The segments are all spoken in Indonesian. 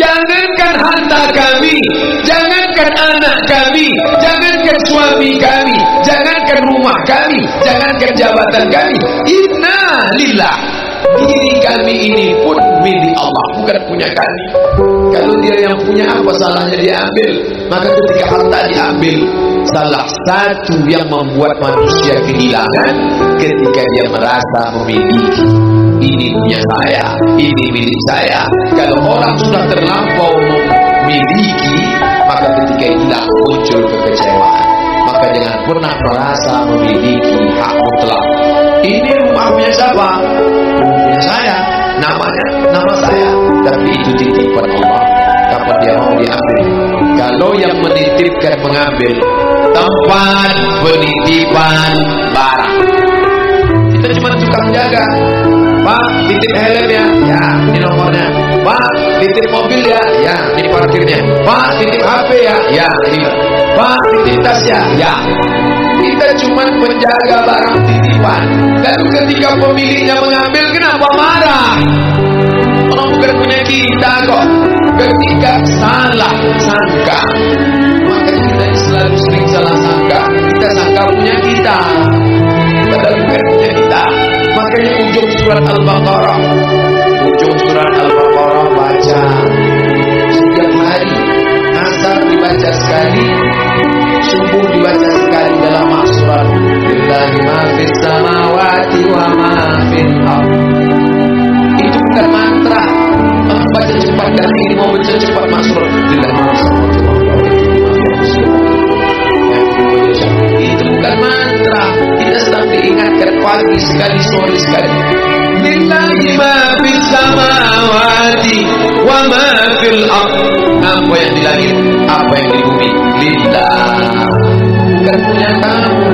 Jangankan harta kami, jangankan anak kami, jangankan suami kami, jangankan rumah kami, jangankan jabatan kami. Inna lillah. Diri kami ini pun milik Allah, bukan punya kami. Kalau dia yang punya, apa salahnya dia ambil? Maka ketika harta diambil, salah satu yang membuat manusia kehilangan ketika dia merasa memiliki. Ini punya saya, ini milik saya. Kalau orang sudah terlampau memiliki, maka ketika hilang muncul kekecewaan. Maka jangan pernah merasa memiliki hak mutlak. Ini rumah punya siapa? Punya saya, namanya nama saya. Tapi itu titipan Allah. Kapan dia mau diambil? Kalau yang menitipkan mengambil, tempat penitipan barang, kita cuma tukang jaga. Pak, titip helm ya, ya, ini nomornya. Pak, titip mobil ya, ya, ini parkirnya. Pak, titip HP ya, ya, ini. Pak, titip tas ya, ya. Kita cuma menjaga barang titipan. Lalu ketika pemiliknya mengambil, kenapa marah? Orang bukan punya kita kok. Ketika salah sangka, maka kita selalu sering salah sangka. Kita sangka punya kita, padahal bukan punya kita. Makanya ujung surat Al-Baqarah, baca setiap hari. Asar dibaca sekali, subuh dibaca sekali dalam maksurat. Lillahi ma fis samawati wa ma fil ardh. Itu bukan mantra. Orang baca cepat dan ini mau baca cepat maksurat. Lillahi ma fis samawati wa ma fil ardh. Itu bukan mantra. Kita sedang diingatkan pagi sekali, sore sekali. Lillahi ma fis samawati wa ma fil ardh. Apa yang di langit, apa yang di bumi, lillah. Bukan punya kamu.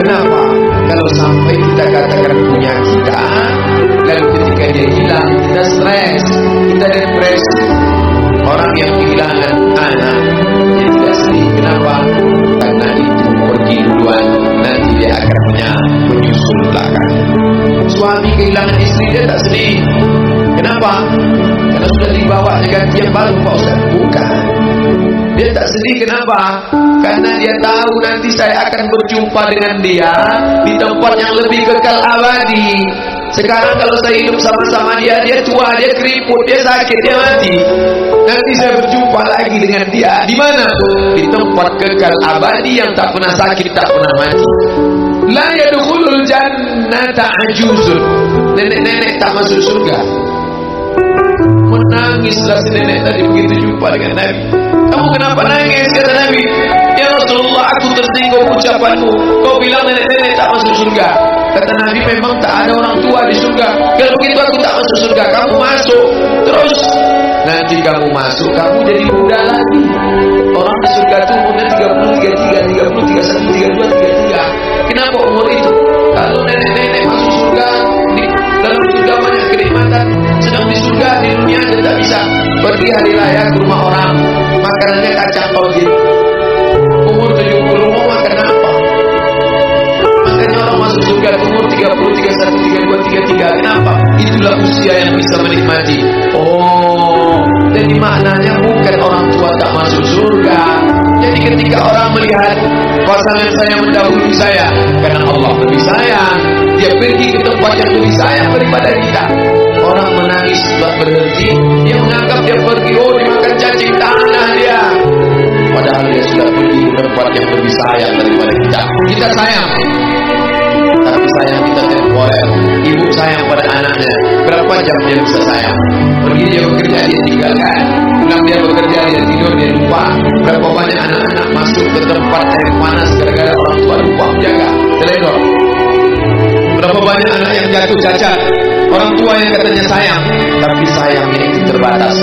Kenapa? Kalau sampai kita katakan punya kita, lalu ketika dia hilang, kita stres, kita depresi. Orang yang kehilangan anak, dia tidak sedih. Kenapa? Karena itu pergi duluan, nanti dia akan menyusul belakang. Suami kehilangan istri, dia tak sedih. Kenapa? Karena sudah dibawa ganti yang baru, Pak Ustaz. Bukan. Dia tak sedih, kenapa? Karena dia tahu nanti saya akan berjumpa dengan dia di tempat yang lebih kekal abadi. Sekarang kalau saya hidup sama-sama dia, dia tua, dia keriput, dia sakit, dia mati. Nanti saya berjumpa lagi dengan dia. Di mana? Di tempat kekal abadi yang tak pernah sakit, tak pernah mati. La yadkhulul jannata ajuzun. Nenek-nenek tak masuk surga. Menangislah si nenek tadi begitu jumpa dengan Nabi. Kamu kenapa nangis? Kata Nabi. Ya Rasulullah, aku tersinggung ucapanmu. Kau bilang nenek-nenek tak masuk surga. Kata Nabi, memang tak ada orang tua di surga. Kalau begitu aku tak masuk surga. Kamu masuk. Terus nanti kamu masuk, kamu jadi muda lagi. Orang di surga itu umurnya 30, 33, 30, 31, 32, 33. Kenapa umur itu? Kalau nenek-nenek masuk surga, di dalam surga banyak kenikmatan. Sedang di surga, di dunia dia tak bisa pergi hari raya ke rumah orang, makanannya kacang tauhid. Umur 70 mau makan apa? Makanya orang masuk surga umur 30, 31, 32, 33. Kenapa? Itulah usia yang bisa menikmati. Oh, jadi maknanya bukan orang tua tak masuk surga. Jadi ketika orang melihat pasangan saya mendahului saya, karena Allah lebih sayang, dia pergi ke tempat yang lebih sayang daripada kita. Orang menangis sudah berhenti, dia menganggap dia pergi, oh dimakan cacing tanah dia. Padahal dia sudah pergi ke tempat yang lebih sayang daripada kita. Kita sayang, tapi sayang kita temporer. Ibu sayang pada anaknya, berapa jam dia bisa sayang? Pergi dia bekerja, dia tinggalkan. Pulang dia bekerja, dia tidur, dia lupa. Berapa banyak anak-anak masuk ke tempat air panas gara-gara orang tua lupa menjaga, teledor. Berapa banyak anak yang jatuh cacat, orang tua yang katanya sayang, tapi sayangnya itu terbatas.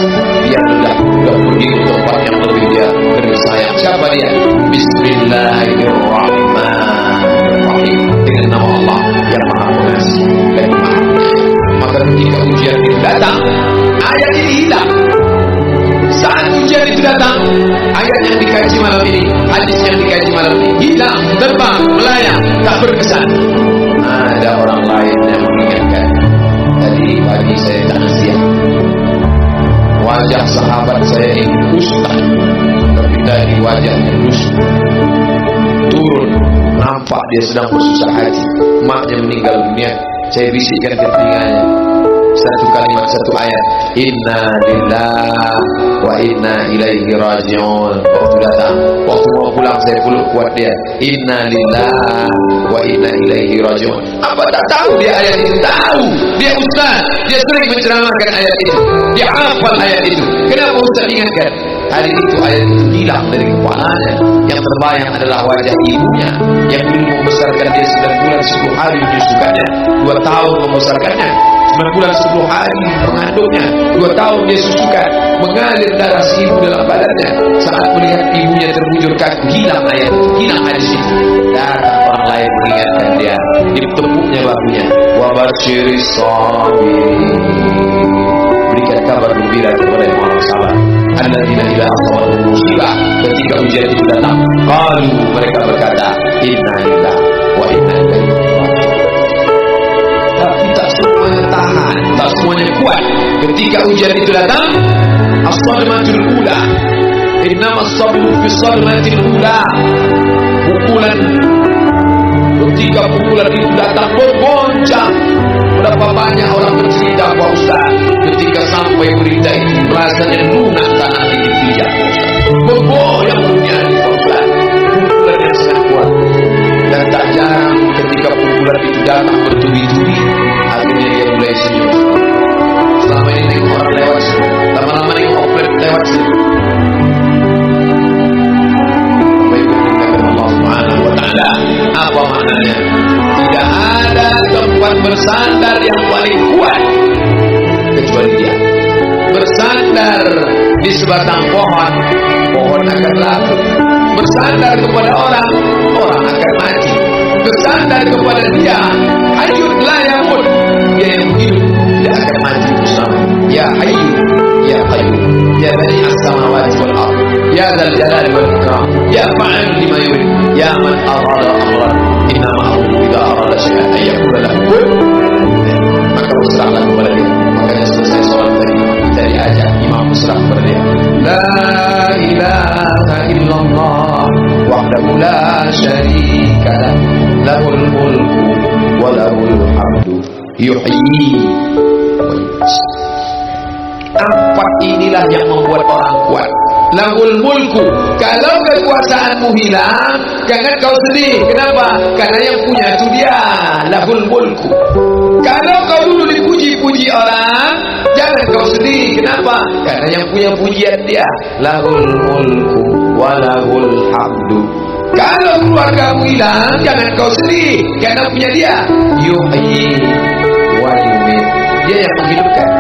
Dia sudah pergi ke tempat yang lebih dia beri sayang. Siapa dia? Bismillahirrahmanirrahim. Dengan nama Allah yang Maha Pengasih dan Maha Penyayang. Maka ketika ujian itu datang, ayat ini hilang. Saat ujian itu datang, ayat yang dikaji malam ini, hadis yang dikaji malam ini hilang, terbang, melayang, tak berkesan. Ada orang lain yang mengingatkan. Tadi pagi saya tak siang. wajah sahabat saya ini ustaz, tapi dari wajahnya lusuh. Turun, nampak dia sedang bersusah hati. Maknya meninggal dunia. Saya bisikkan ke telinganya satu kalimat, satu ayat, inna lillahi wa inna ilaihi raji'un. Waktu datang, waktu mau pulang saya peluk kuat dia, inna lillahi wa inna ilaihi raji'un. Apa tak tahu dia ayat itu? Tahu. Dia ustaz, dia sering menceramahkan ayat itu, dia hafal ayat itu. Kenapa ustaz ingatkan? Hari itu ayat itu hilang dari kepalanya. Yang terbayang adalah wajah ibunya yang dulu membesarkan dia 9 bulan 10 hari menyusukannya, 2 tahun membesarkannya, 9 bulan 10 hari mengandungnya, 2 tahun dia susukan, mengalir darah si ibu dalam badannya. Saat melihat ibunya terbujur kaku, hilang ayat itu, hilang hadis itu. Datang orang lain mengingatkan dia, ditepuknya bahunya, wa basyiris sabirin, berikan kabar gembira kepada yang orang sabar. Alladzina idza asabatuhum musibah, ketika ujian itu datang, qalu, mereka berkata, inna lillahi wa inna ilaihi raji'un. Tapi tak semuanya tahan, tak semuanya kuat. Ketika ujian itu datang, as-sadmatul ula, innama as-sabru fi sadmatil ula. Pukulan, ketika pukulan itu datang bergoncang. Berapa banyak orang bercerita, Pak Ustaz, ketika sampai berita itu rasanya lunak tanah ini dipijak. Bergoyang dunia ini, Pak Ustaz. Pukulan yang sangat kuat. Dan tak jarang ketika pukulan itu datang bertubi-tubi, akhirnya dia mulai senyum. Selama ini tengok orang lewat sini, lama-lama tengok orang lewat sini. Allah Subhanahu wa Ta'ala, apa maknanya? Tidak ada tempat bersandar yang paling kuat kecuali dia. Bersandar di sebatang pohon, pohon akan laku. Bersandar kepada orang, orang akan mati. Bersandar kepada dia, hayyun la yamut, dia yang hidup tidak akan mati bersama. Ya hayyu, ya qayyum, ya bani as-samawati wal ardh, ya dzal jalali wal ikram, ya fa'il lima yurid, ya man arada amran, inna ma'amru idza arada syai'an ay yaqula lahu kun. Maka berserahlah kepada dia. Makanya selesai sholat tadi kita diajak imam berserah kepada dia. La ilaha illallah wahdahu la syarika lah, lahul mulku wa lahul hamdu yuhyi wa yumiit. Empat inilah yang membuat orang kuat. Lahul mulku, kalau kekuasaanmu hilang, jangan kau sedih. Kenapa? Karena yang punya itu dia. Lahul mulku. Kalau kau dulu dipuji-puji orang, jangan kau sedih. Kenapa? Karena yang punya pujian dia. Lahul mulku wa lahul hamdu. Kalau keluargamu hilang, jangan kau sedih, karena punya dia. Yuhyi wa yumiit. Dia yang menghidupkan.